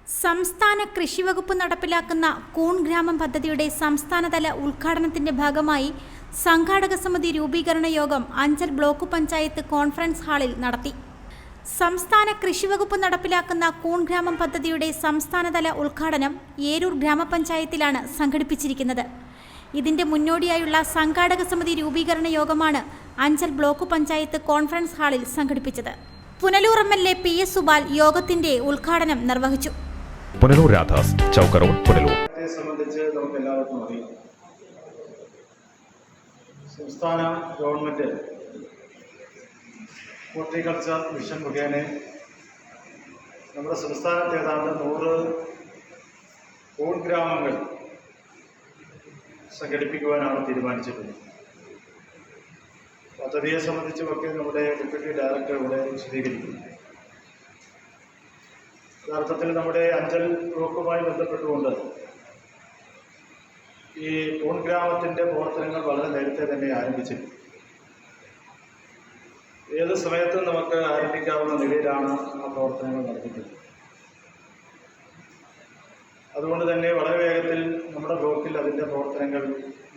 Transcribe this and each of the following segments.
സംസ്ഥാന കൃഷിവകുപ്പ് നടപ്പിലാക്കുന്ന കൂൺ ഗ്രാമം പദ്ധതിയുടെ സംസ്ഥാനതല ഉദ്ഘാടനത്തിന്റെ ഭാഗമായി സംഘാടക സമിതി രൂപീകരണ യോഗം അഞ്ചൽ ബ്ലോക്ക് പഞ്ചായത്ത് കോൺഫറൻസ് ഹാളിൽ നടത്തി. സംസ്ഥാന കൃഷിവകുപ്പ് നടപ്പിലാക്കുന്ന കൂൺ ഗ്രാമം പദ്ധതിയുടെ സംസ്ഥാനതല ഉദ്ഘാടനം ഏരൂർ ഗ്രാമപഞ്ചായത്തിലാണ് സംഘടിപ്പിച്ചിരിക്കുന്നത്. ഇതിന്റെ മുന്നോടിയായുള്ള സംഘാടക സമിതി രൂപീകരണ യോഗമാണ് അഞ്ചൽ ബ്ലോക്ക് പഞ്ചായത്ത് കോൺഫറൻസ് ഹാളിൽ സംഘടിപ്പിച്ചത്. പുനലൂർ MLA PS സുബാൽ യോഗത്തിന്റെ ഉദ്ഘാടനം നിർവഹിച്ചു. പുനലൂർ രാധാസ്, ചൗക്ക് റോഡ്, പുനലൂർ. സംബന്ധിച്ച് നമുക്ക് എല്ലാവർക്കും അറിയാം, സംസ്ഥാന ഗവൺമെന്റ് ഹോർട്ടിക്കൾച്ചർ മിഷൻ മുഖേന നമ്മുടെ സംസ്ഥാനത്ത് ഏതാണ്ട് 100 കൂൺ ഗ്രാമങ്ങൾ സംഘടിപ്പിക്കുവാനാണ് തീരുമാനിച്ചിട്ടുള്ളത്. പദ്ധതിയെ സംബന്ധിച്ചുമൊക്കെ നമ്മുടെ ഡെപ്യൂട്ടി ഡയറക്ടർ ഇവിടെ വിശദീകരിക്കുന്നു. യഥാർത്ഥത്തിൽ നമ്മുടെ അഞ്ചൽ ബ്ലോക്കുമായി ബന്ധപ്പെട്ടുകൊണ്ട് ഈ കൂൺ ഗ്രാമത്തിൻ്റെ പ്രവർത്തനങ്ങൾ വളരെ നേരത്തെ തന്നെ ആരംഭിച്ചിട്ടുണ്ട്. ഏത് സമയത്തും നമുക്ക് ആരംഭിക്കാവുന്ന നിലയിലാണ് ആ പ്രവർത്തനങ്ങൾ നടത്തിയിട്ടുള്ളത്. അതുകൊണ്ട് തന്നെ വളരെ വേഗത്തിൽ നമ്മുടെ ബ്ലോക്കിൽ അതിൻ്റെ പ്രവർത്തനങ്ങൾ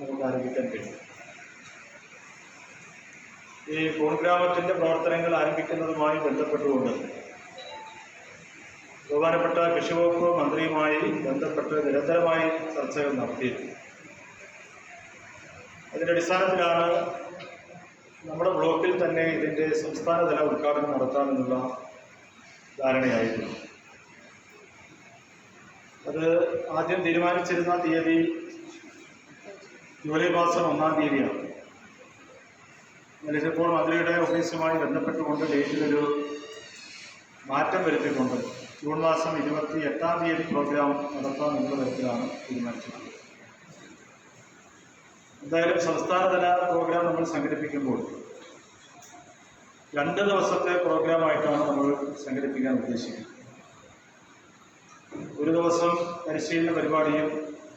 നമുക്ക് ആരംഭിക്കാൻ കഴിയും. ഈ കൂൺ ഗ്രാമത്തിൻ്റെ പ്രവർത്തനങ്ങൾ ആരംഭിക്കുന്നതുമായി ബന്ധപ്പെട്ടുകൊണ്ട് ബഹുമാനപ്പെട്ട കൃഷിവകുപ്പ് മന്ത്രിയുമായി ബന്ധപ്പെട്ട് നിരന്തരമായി ചർച്ചകൾ നടത്തിയിരുന്നു. അതിൻ്റെ അടിസ്ഥാനത്തിലാണ് നമ്മുടെ ബ്ലോക്കിൽ തന്നെ ഇതിൻ്റെ സംസ്ഥാനതല ഉദ്ഘാടനം നടത്താമെന്നുള്ള ധാരണയായിരുന്നു. അത് ആദ്യം തീരുമാനിച്ചിരുന്ന തീയതി ജൂലൈ മാസം 1-ാം തീയതിയാണ്. ഇതിപ്പോൾ മന്ത്രിയുടെ ഓഫീസുമായി ബന്ധപ്പെട്ടുകൊണ്ട് ഡേറ്റിലൊരു മാറ്റം വരുത്തിക്കൊണ്ട് ജൂൺ മാസം 28-ാം തീയതി പ്രോഗ്രാം നടത്താമെന്നുള്ള തരത്തിലാണ് തീരുമാനിച്ചിട്ടുള്ളത്. എന്തായാലും സംസ്ഥാനതല പ്രോഗ്രാം നമ്മൾ സംഘടിപ്പിക്കുമ്പോൾ 2 ദിവസത്തെ പ്രോഗ്രാമായിട്ടാണ് നമ്മൾ സംഘടിപ്പിക്കാൻ ഉദ്ദേശിക്കുന്നത്. ഒരു ദിവസം പരിശീലന പരിപാടിയും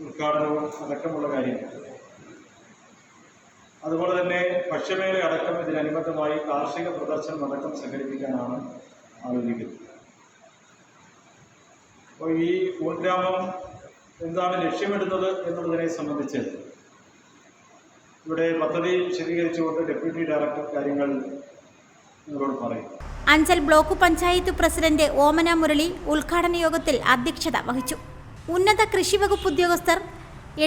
ഉദ്ഘാടനവും അടക്കമുള്ള കാര്യങ്ങൾ, അതുപോലെ തന്നെ ഭക്ഷ്യമേള അടക്കം ഇതിനനുബന്ധമായി കാർഷിക പ്രദർശനം അടക്കം സംഘടിപ്പിക്കാനാണ് ആലോചിക്കുന്നത്. അപ്പോൾ ഈ കൂൺ ഗ്രാമം എന്താണ് ലക്ഷ്യമിടുന്നത് എന്നുള്ളതിനെ സംബന്ധിച്ച് ഇവിടെ പദ്ധതി വിശദീകരിച്ചുകൊണ്ട് ഡെപ്യൂട്ടി ഡയറക്ടർ കാര്യങ്ങൾ നിങ്ങളോട് പറയും. അഞ്ചൽ ബ്ലോക്ക് പഞ്ചായത്ത് പ്രസിഡന്റ് ഓമന മുരളി ഉദ്ഘാടന യോഗത്തിൽ അധ്യക്ഷത വഹിച്ചു. ഉന്നത കൃഷിവകുപ്പ് ഉദ്യോഗസ്ഥർ,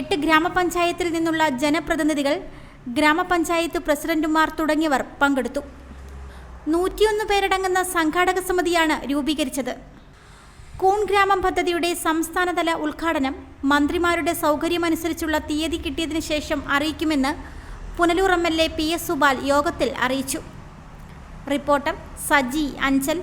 8 ഗ്രാമപഞ്ചായത്തിൽ നിന്നുള്ള ജനപ്രതിനിധികൾ, ഗ്രാമപഞ്ചായത്ത് പ്രസിഡന്റുമാർ തുടങ്ങിയവർ പങ്കെടുത്തു. 101 പേരടങ്ങുന്ന സംഘാടക സമിതിയാണ് രൂപീകരിച്ചത്. കൂൺ ഗ്രാമം പദ്ധതിയുടെ സംസ്ഥാനതല ഉദ്ഘാടനം മന്ത്രിമാരുടെ സൗകര്യമനുസരിച്ചുള്ള തീയതി കിട്ടിയതിനു ശേഷം അറിയിക്കുമെന്ന് പുനലൂർ MLA PS സുബാൽ യോഗത്തിൽ അറിയിച്ചു. റിപ്പോർട്ടർ സജി, അഞ്ചൽ.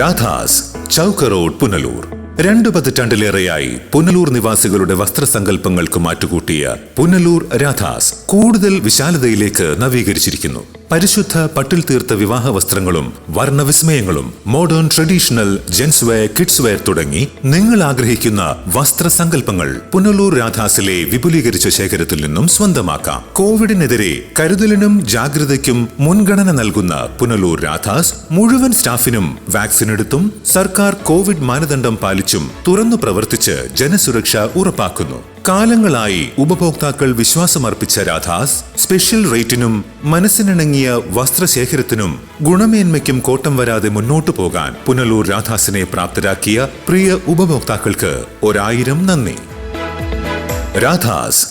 രാധാസ്, ചൗക്ക് റോഡ്, പുനലൂർ. 2 പതിറ്റാണ്ടിലേറെയായി പുനലൂർ നിവാസികളുടെ വസ്ത്രസങ്കല്പങ്ങൾക്ക് മാറ്റുകൂട്ടിയ പുനലൂർ രാധാസ് കൂടുതൽ വിശാലതയിലേക്ക് നവീകരിച്ചിരിക്കുന്നു. പരിശുദ്ധ പട്ടിൽ തീർത്ത വിവാഹ വസ്ത്രങ്ങളും വർണ്ണവിസ്മയങ്ങളും, modern traditional, gents wear, kids wear തുടങ്ങി നിങ്ങൾ ആഗ്രഹിക്കുന്ന വസ്ത്രസങ്കല്പങ്ങൾ പുനലൂർ രാധാസിലെ വിപുലീകരിച്ച ശേഖരത്തിൽ നിന്നും സ്വന്തമാക്കാം. കോവിഡിനെതിരെ കരുതലിനും ജാഗ്രതയ്ക്കും മുൻഗണന നൽകുന്ന പുനലൂർ രാധാസ് മുഴുവൻ സ്റ്റാഫിനും വാക്സിൻ എടുത്തും സർക്കാർ കോവിഡ് മാനദണ്ഡം പാലിച്ചും തുറന്നു പ്രവർത്തിച്ച് ജനസുരക്ഷ ഉറപ്പാക്കുന്നു. കാലങ്ങളായി ഉപഭോക്താക്കൾ വിശ്വാസമർപ്പിച്ച രാധാസ് സ്പെഷ്യൽ റേറ്റിനും മനസ്സിനിണങ്ങിയ വസ്ത്രശേഖരത്തിനും ഗുണമേന്മയ്ക്കും കോട്ടം വരാതെ മുന്നോട്ടു പോകാൻ പുനലൂർ രാധാസിനെ പ്രാപ്തരാക്കിയ പ്രിയ ഉപഭോക്താക്കൾക്ക് 1000 നന്ദി. രാധാസ്.